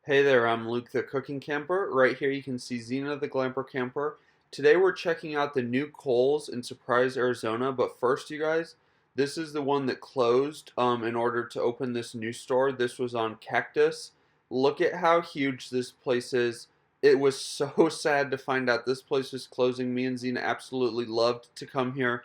Hey there, I'm Luke the Cooking Camper. Right here you can see Xena the Glamper Camper. Today we're checking out the new Kohl's in Surprise, Arizona. But first, you guys, this is the one that closed in order to open this new store. This was on Cactus. Look at how huge this place is. It was so sad to find out this place was closing. Me and Xena absolutely loved to come here.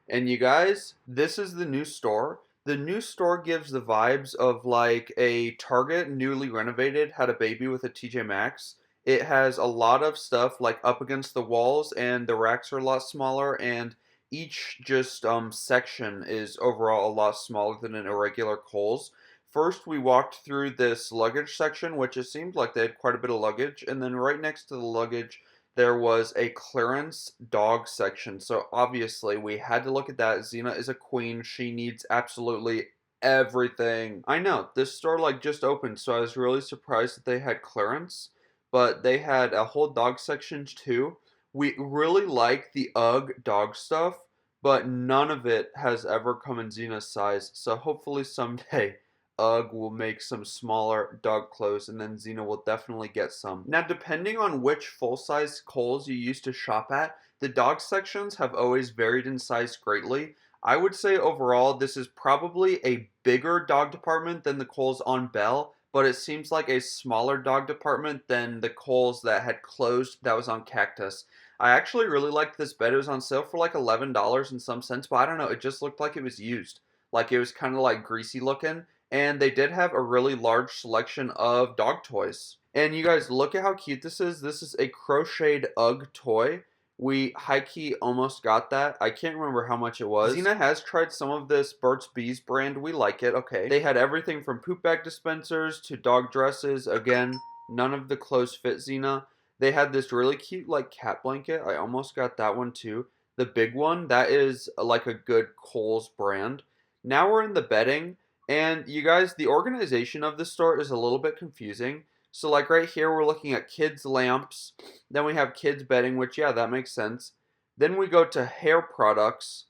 And you guys, this is the new store. The new store gives the vibes of like a Target newly renovated, had a baby with a TJ Maxx. It has a lot of stuff like up against the walls, and the racks are a lot smaller, and each just section is overall a lot smaller than an irregular Kohl's. First, we walked through this luggage section, which it seemed like they had quite a bit of luggage, and then right next to the luggage there was a clearance dog section. So obviously we had to look at that. Xena is a queen. She needs absolutely everything. I know, this store like just opened, so I was really surprised that they had clearance, but they had a whole dog section too. We really like the UGG dog stuff, but none of it has ever come in Xena's size. So hopefully someday UGG will make some smaller dog clothes, and then Xena will definitely get some. Now, depending on which full-size Kohl's you used to shop at, the dog sections have always varied in size greatly. I would say overall this is probably a bigger dog department than the Kohl's on Bell, but it seems like a smaller dog department than the Kohl's that had closed that was on Cactus. I actually really liked this bed. It was on sale for like $11 in some sense, but I don't know, it just looked like it was used. Like it was kind of like greasy looking, and they did have a really large selection of dog toys. And you guys, look at how cute this is. This is a crocheted UGG toy. We high-key almost got that. I can't remember how much it was. Xena has tried some of this Burt's Bees brand. We like it, okay. They had everything from poop bag dispensers to dog dresses. Again, none of the clothes fit Xena. They had this really cute like cat blanket. I almost got that one too. The big one, that is like a good Kohl's brand. Now we're in the bedding. And you guys, the organization of this store is a little bit confusing. So like right here, we're looking at kids lamps. Then we have kids bedding, which yeah, that makes sense. Then we go to hair products.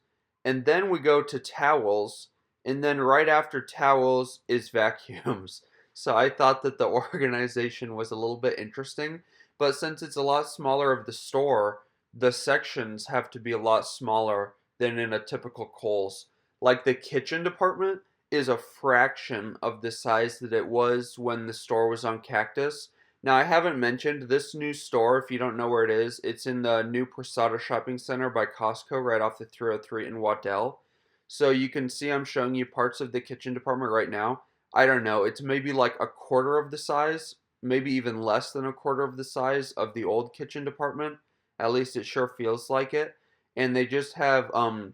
And then we go to towels. And then right after towels is vacuums. So I thought that the organization was a little bit interesting. But since it's a lot smaller of the store, the sections have to be a lot smaller than in a typical Kohl's. Like the kitchen department is a fraction of the size that it was when the store was on Cactus. Now, I haven't mentioned this new store. If you don't know where it is, it's in the new Prasada Shopping Center by Costco right off the 303 in Waddell. So you can see I'm showing you parts of the kitchen department right now. I don't know, it's maybe like a quarter of the size, maybe even less than a quarter of the size of the old kitchen department. At least it sure feels like it. And they just have a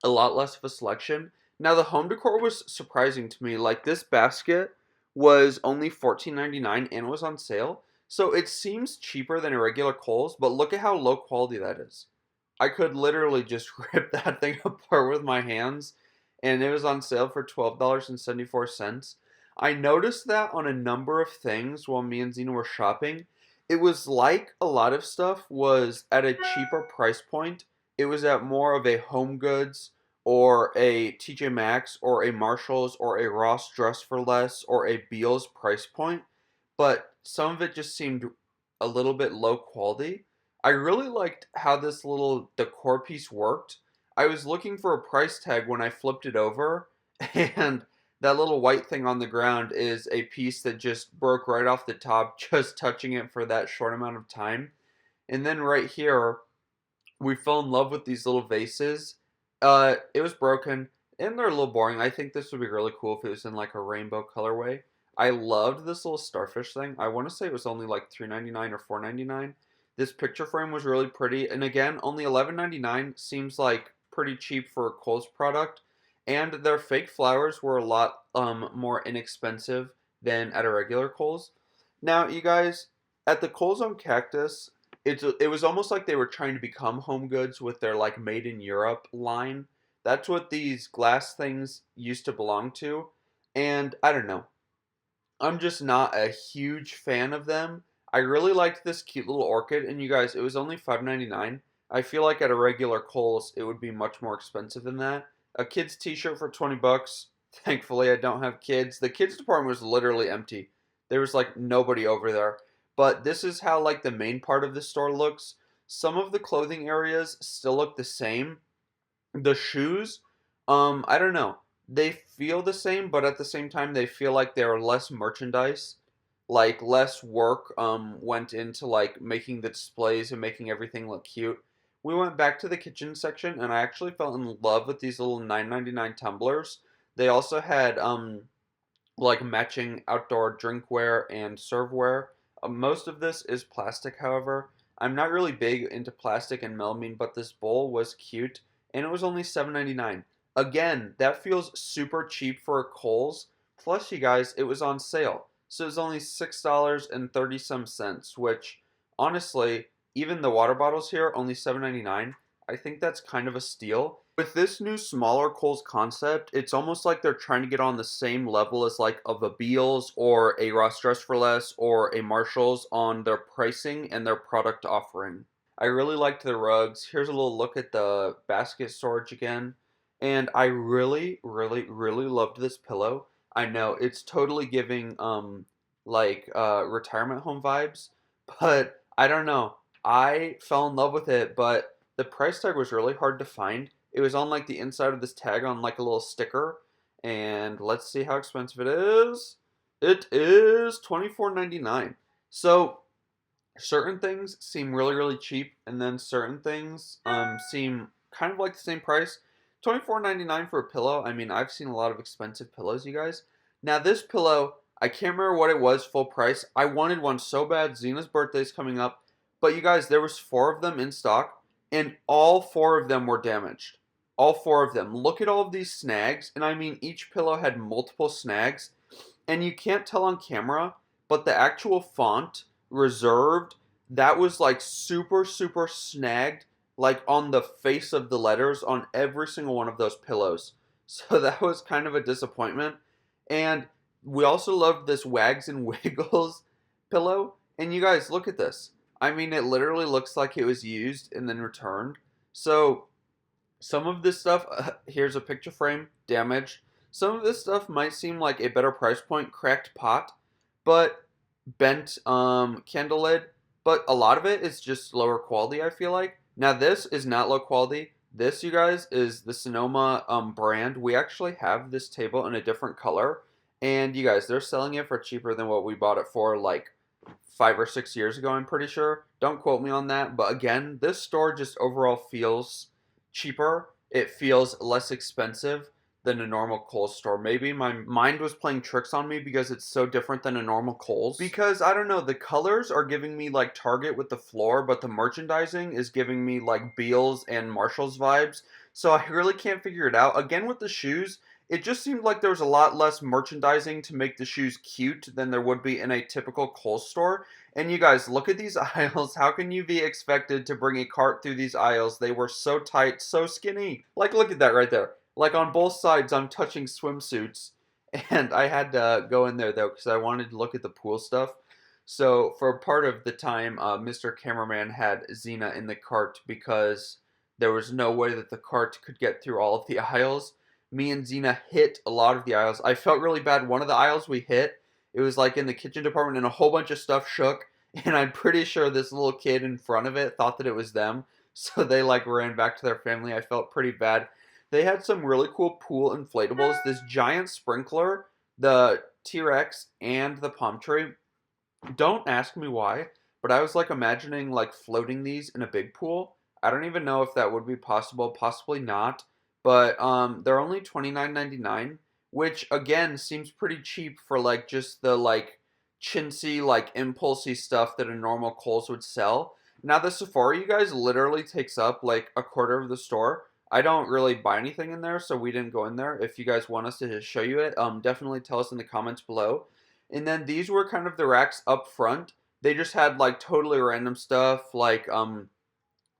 lot less of a selection. Now, the home decor was surprising to me. Like, this basket was only $14.99 and was on sale. So it seems cheaper than a regular Kohl's, but look at how low quality that is. I could literally just rip that thing apart with my hands, and it was on sale for $12.74. I noticed that on a number of things while me and Zena were shopping. It was like a lot of stuff was at a cheaper price point. It was at more of a Home Goods or a TJ Maxx or a Marshalls or a Ross Dress for Less or a Beal's price point, but some of it just seemed a little bit low quality. I really liked how this little decor piece worked. I was looking for a price tag when I flipped it over, and that little white thing on the ground is a piece that just broke right off the top, just touching it for that short amount of time. And then right here, we fell in love with these little vases. It was broken, and they're a little boring. I think this would be really cool if it was in like a rainbow colorway. I loved this little starfish thing. I want to say it was only like $3.99 or $4.99. This picture frame was really pretty, and again, only $11.99 seems like pretty cheap for a Kohl's product. And their fake flowers were a lot more inexpensive than at a regular Kohl's. Now, you guys, at the Kohl's on Cactus, it was almost like they were trying to become Home Goods with their like Made in Europe line. That's what these glass things used to belong to. And I don't know. I'm just not a huge fan of them. I really liked this cute little orchid, and you guys, it was only $5.99. I feel like at a regular Kohl's it would be much more expensive than that. A kid's t-shirt for 20 bucks. Thankfully I don't have kids. The kids department was literally empty. There was like nobody over there. But this is how like the main part of the store looks. Some of the clothing areas still look the same. The shoes, I don't know. They feel the same, but at the same time, they feel like they're less merchandise. Like less work went into like making the displays and making everything look cute. We went back to the kitchen section, and I actually fell in love with these little 9.99 tumblers. They also had like matching outdoor drinkware and serveware. Most of this is plastic, however. I'm not really big into plastic and melamine, but this bowl was cute, and it was only $7.99. Again, that feels super cheap for a Kohl's. Plus, you guys, it was on sale, so it was only $6.30 some cents, which honestly, even the water bottles here only $7.99. I think that's kind of a steal. With this new smaller Kohl's concept, it's almost like they're trying to get on the same level as like of a Beal's or a Ross Dress for Less or a Marshall's on their pricing and their product offering. I really liked the rugs. Here's a little look at the basket storage again. And I really, really, really loved this pillow. I know it's totally giving retirement home vibes, but I don't know. I fell in love with it, but the price tag was really hard to find. It was on like the inside of this tag on like a little sticker. And let's see how expensive it is. It is $24.99. So certain things seem really, really cheap, and then certain things seem kind of like the same price. $24.99 for a pillow. I mean, I've seen a lot of expensive pillows, you guys. Now this pillow, I can't remember what it was full price. I wanted one so bad. Zena's birthday's coming up. But you guys, there was 4 of them in stock, and all 4 of them were damaged. All 4 of them. Look at all of these snags, and I mean each pillow had multiple snags, and you can't tell on camera, but the actual font, reserved, that was like super, super snagged, like on the face of the letters on every single one of those pillows. So that was kind of a disappointment. And we also loved this Wags and Wiggles pillow. And you guys, look at this. I mean, it literally looks like it was used and then returned. So, some of this stuff, here's a picture frame, damaged. Some of this stuff might seem like a better price point, cracked pot, but bent candle lid. But a lot of it is just lower quality, I feel like. Now, this is not low quality. This, you guys, is the Sonoma brand. We actually have this table in a different color. And you guys, they're selling it for cheaper than what we bought it for like 5 or 6 years ago, I'm pretty sure. Don't quote me on that. But again, this store just overall feels cheaper. It feels less expensive than a normal Kohl's store. Maybe my mind was playing tricks on me because it's so different than a normal Kohl's. Because, I don't know, the colors are giving me like Target with the floor, but the merchandising is giving me like Beal's and Marshall's vibes. So I really can't figure it out. Again, with the shoes, it just seemed like there was a lot less merchandising to make the shoes cute than there would be in a typical Kohl's store. And you guys, look at these aisles. How can you be expected to bring a cart through these aisles? They were so tight, so skinny. Like, look at that right there. Like, on both sides, I'm touching swimsuits. And I had to go in there, though, because I wanted to look at the pool stuff. So, for part of the time, Mr. Cameraman had Zena in the cart because there was no way that the cart could get through all of the aisles. Me and Zena hit a lot of the aisles. I felt really bad. One of the aisles we hit, it was like in the kitchen department, and a whole bunch of stuff shook. And I'm pretty sure this little kid in front of it thought that it was them. So they like ran back to their family. I felt pretty bad. They had some really cool pool inflatables. This giant sprinkler, the T-Rex, and the palm tree. Don't ask me why, but I was like imagining like floating these in a big pool. I don't even know if that would be possible. Possibly not. But they're only $29.99, which again seems pretty cheap for like just the like chintzy, like impulsy stuff that a normal Kohl's would sell. Now the Sephora, you guys, literally takes up like a quarter of the store. I don't really buy anything in there, so we didn't go in there. If you guys want us to show you it, definitely tell us in the comments below. And then these were kind of the racks up front. They just had like totally random stuff, like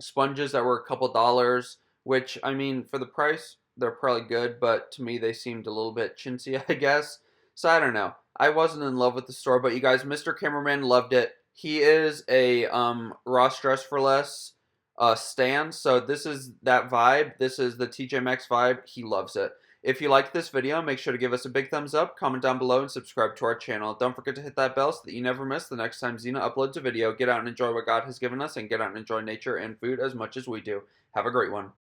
sponges that were a couple dollars, which, I mean, for the price, they're probably good, but to me, they seemed a little bit chintzy, I guess. So, I don't know. I wasn't in love with the store, but you guys, Mr. Cameraman loved it. He is a Ross Dress for Less stan, so this is that vibe. This is the TJ Maxx vibe. He loves it. If you liked this video, make sure to give us a big thumbs up, comment down below, and subscribe to our channel. Don't forget to hit that bell so that you never miss the next time Xena uploads a video. Get out and enjoy what God has given us, and get out and enjoy nature and food as much as we do. Have a great one.